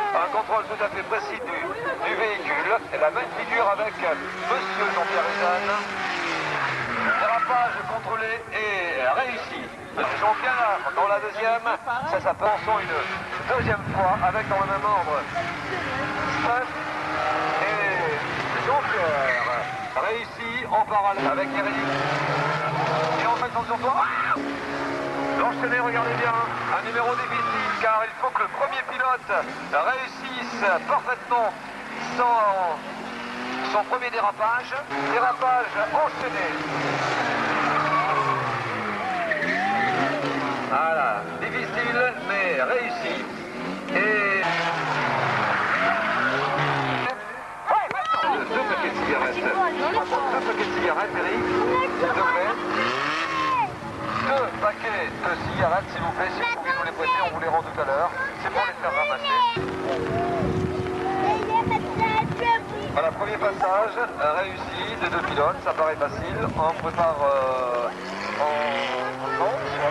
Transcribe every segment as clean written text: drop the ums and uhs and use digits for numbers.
Un contrôle tout à fait précis du véhicule. Et la même figure avec Monsieur Jean-Pierre Huzanne. Dérapage contrôlé et réussi. Jean-Pierre dans la deuxième. Ça s'appelle une deuxième fois avec dans le même ordre Steph et Jean-Pierre. Réussi en parallèle avec Eric. Et on fait attention toi. L'enchaîner, regardez bien, un numéro difficile car il faut que le premier pilote réussisse parfaitement son premier dérapage. Dérapage enchaîné. Voilà, difficile mais réussi. Et... Deux paquets de cigarettes. Deux paquets de cigarettes, Eric, s'il te plaît. Deux paquets de cigarettes, s'il vous plaît, si vous pouvez nous les prêter, on vous les rend tout à l'heure. C'est pour les faire ramasser. Voilà, premier passage, réussi des deux pilotes, ça paraît facile. On prépare en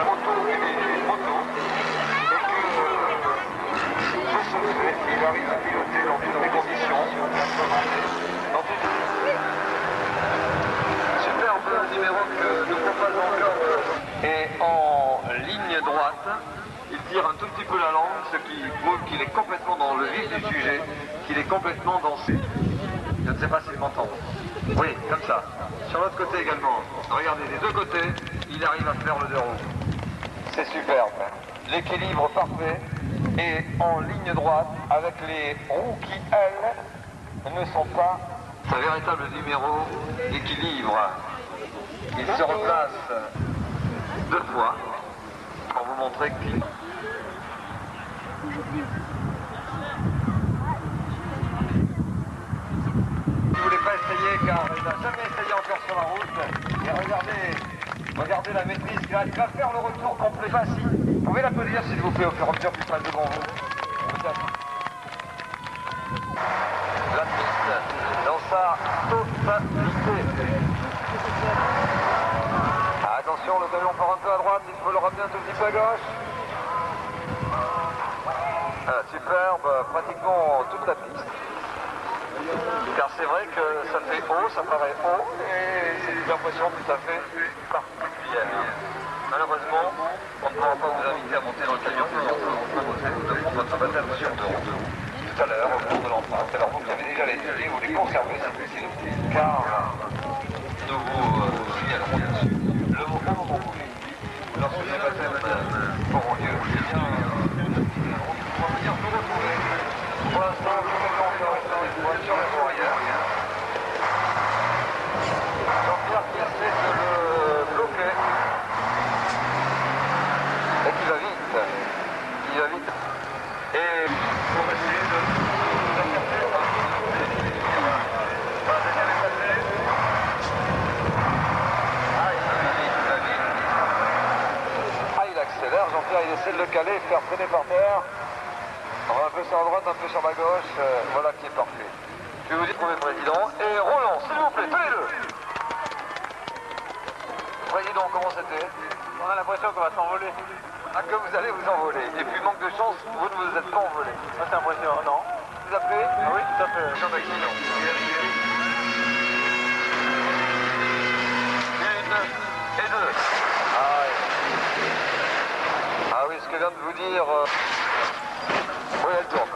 moto et des motos. Et que ce fait, il arrive à piloter dans toutes les conditions. Superbe numéro que nous proposons encore. Et en ligne droite, il tire un tout petit peu la langue, ce qui prouve qu'il est complètement dans le vif du sujet, qu'il est complètement dans ses... Je ne sais pas s'il m'entend. Oui, comme ça. Sur l'autre côté également. Regardez, des deux côtés, il arrive à faire le deux roues. C'est superbe. L'équilibre parfait et en ligne droite avec les roues qui, elles, ne sont pas un véritable numéro d'équilibre. Il se replace deux fois pour vous montrer qu'il... Vous ne voulez pas essayer car il n'a jamais essayé encore sur la route. Et regardez la maîtrise qu'il a. Il va faire le retour complet facile. Vous pouvez l'applaudir s'il vous plaît au fur et à mesure qu'il passe devant vous. La piste dans sa totalité. Attention, le camion part un peu à droite, il faut le ramener un tout petit peu à gauche. Superbe, pratiquement toute la piste. Car c'est vrai que ça fait haut, ça paraît haut, et c'est une impression tout à fait particulière. Malheureusement, on ne pourra pas vous inviter à monter dans le camion, mais on peut vous proposer de prendre votre baptême sur de route tout à l'heure au cours de l'empreinte. Alors vous avez déjà les délais, vous les conservez, s'il vous plaît, car nous vous signalerons dessus le moment où vous voulez. Lorsque les baptêmes auront lieu, eh bien, on va venir vous retrouver. Pour l'instant, nous mettons encore sur la fourrière. Jean-Pierre qui essaie de le bloquer. Et qui va vite. Il va vite. Et pour essayer de s'accaper. Voilà, deuxième est passé. Il accélère. Jean-Pierre, il essaie de le caler, faire traîner par terre. Un peu sur la droite, un peu sur la gauche, voilà qui est parfait. Je vais vous dire trouver le président. Et Roland, s'il vous plaît, tous les deux. Président, comment c'était? On a l'impression qu'on va s'envoler. Ah, que vous allez vous envoler. Et puis, manque de chance, vous ne vous êtes pas envolé. Ah, c'est impressionnant, non? Vous appelez? Ah oui, tout à fait. Jean d'accident. Une et deux. Ah, ouais. Ah oui, ce que vient de vous dire... Oui, elle tourne.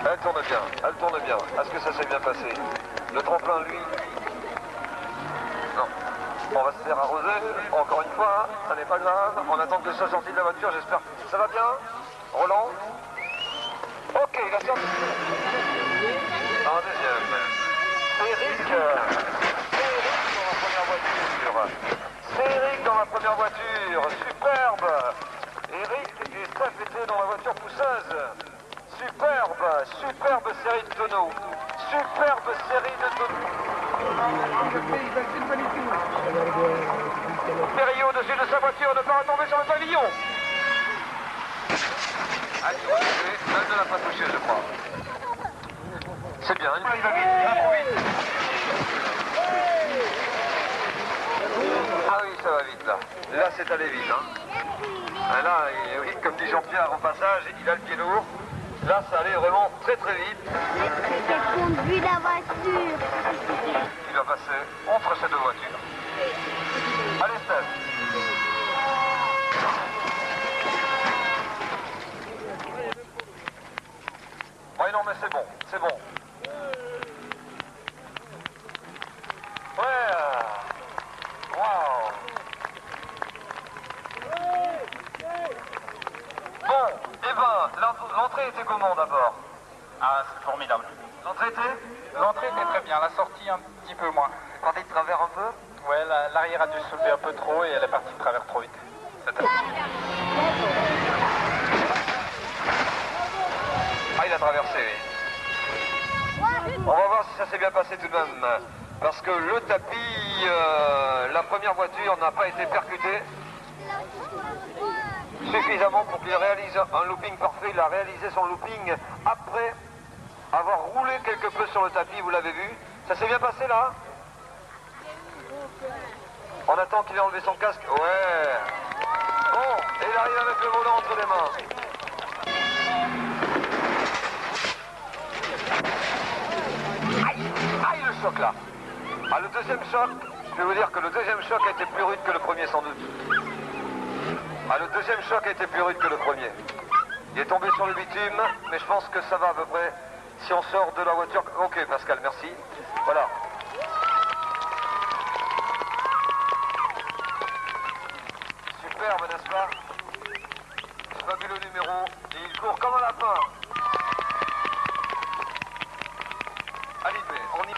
Elle tourne bien. Elle tourne bien. Est-ce que ça s'est bien passé? Le tremplin, lui... Non. On va se faire arroser. Encore une fois, hein, ça n'est pas grave. On attend que soit sorti de la voiture, j'espère. Ça va bien? Roland? Ok, il a sorti. En deuxième. Eric. Eric dans la première voiture. C'est Eric dans la première voiture, superbe. Eric et Steph étaient dans la voiture pousseuse. Superbe série de tonneaux. Superbe série de tonneaux. Perrier au-dessus de sa voiture, ne pas retomber sur le pavillon. Allez, elle ne l'a pas touché, je crois. C'est bien, il va vite, il va trop vite. Ah oui, ça va vite là. Là, c'est allé vite. Hein. Ah, là, oui, comme dit Jean-Pierre au passage, il a le pied lourd. Là, ça allait vraiment très vite. J'ai conduit la voiture. Il va passer entre ces deux voitures. Allez, Steph. Oui, non, mais c'est bon, c'est bon. Ouais. Waouh. Bon, eh ben, l'entrée était comment d'abord? Ah, c'est formidable. L'entrée était? L'entrée était très bien, la sortie un petit peu moins. Quand il travers un peu? Ouais, l'arrière a dû se lever un peu trop et elle est partie de travers trop vite. Ah, il a traversé, oui. On va voir si ça s'est bien passé tout de même. Parce que le tapis, la première voiture n'a pas été percutée suffisamment pour qu'il réalise un looping parfait. Il a réalisé son looping après avoir roulé quelque peu sur le tapis, vous l'avez vu. Ça s'est bien passé là? On attend qu'il ait enlevé son casque. Ouais. Bon, et il arrive avec le volant entre les mains. Aïe, le choc là. Ah, le deuxième choc, je vais vous dire que le deuxième choc a été plus rude que le premier sans doute. Ah, le deuxième choc a été plus rude que le premier. Il est tombé sur le bitume, mais je pense que ça va à peu près. Si on sort de la voiture... Ok, Pascal, merci. Voilà. Superbe, n'est-ce pas? Fabuleux numéro. Et il court comme un lapin. Allez, on y...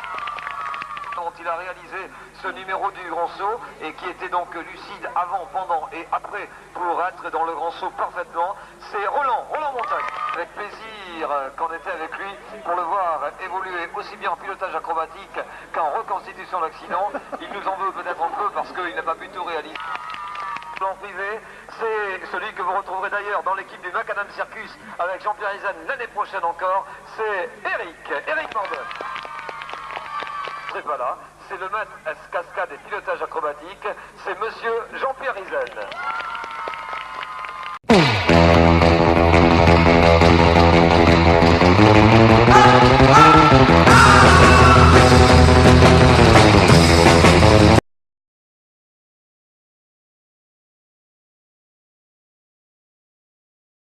dont il a réalisé ce numéro du grand saut et qui était donc lucide avant, pendant et après pour être dans le grand saut parfaitement, c'est Roland Montagne. Avec plaisir qu'on était avec lui pour le voir évoluer aussi bien en pilotage acrobatique qu'en reconstitution d'accident. Il nous en veut peut-être un peu parce qu'il n'a pas pu tout réaliser. En privé, c'est celui que vous retrouverez d'ailleurs dans l'équipe du Macadam Circus avec Jean-Pierre Izen l'année prochaine encore, c'est Eric Mordon. C'est pas là, c'est le maître cascade et pilotage acrobatique, c'est monsieur Jean-Pierre Izen.